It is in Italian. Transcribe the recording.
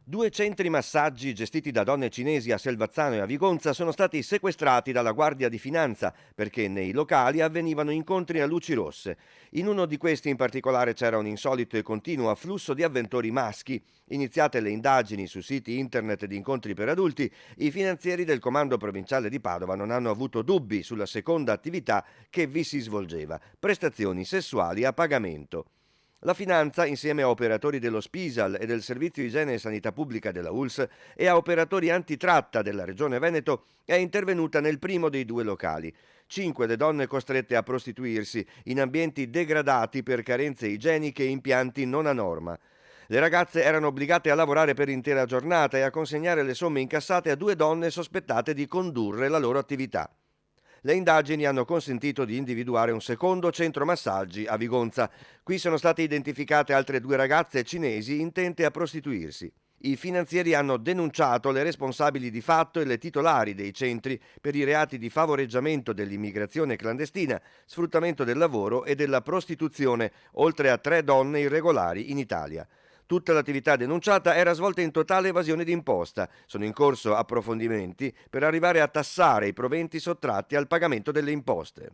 Due centri massaggi gestiti da donne cinesi a Selvazzano e a Vigonza sono stati sequestrati dalla Guardia di Finanza perché nei locali avvenivano incontri a luci rosse. In uno di questi in particolare c'era un insolito e continuo afflusso di avventori maschi. Iniziate le indagini su siti internet di incontri per adulti, i finanzieri del comando provinciale di Padova non hanno avuto dubbi sulla seconda attività che vi si svolgeva: prestazioni sessuali a pagamento. La Finanza, insieme a operatori dello Spisal e del Servizio Igiene e Sanità Pubblica della ULSS e a operatori antitratta della Regione Veneto, è intervenuta nel primo dei due locali. 5 le donne costrette a prostituirsi in ambienti degradati per carenze igieniche e impianti non a norma. Le ragazze erano obbligate a lavorare per intera giornata e a consegnare le somme incassate a due donne sospettate di condurre la loro attività. Le indagini hanno consentito di individuare un secondo centro massaggi a Vigonza. Qui sono state identificate altre due ragazze cinesi intente a prostituirsi. I finanzieri hanno denunciato le responsabili di fatto e le titolari dei centri per i reati di favoreggiamento dell'immigrazione clandestina, sfruttamento del lavoro e della prostituzione, oltre a 3 donne irregolari in Italia. Tutta l'attività denunciata era svolta in totale evasione d'imposta. Sono in corso approfondimenti per arrivare a tassare i proventi sottratti al pagamento delle imposte.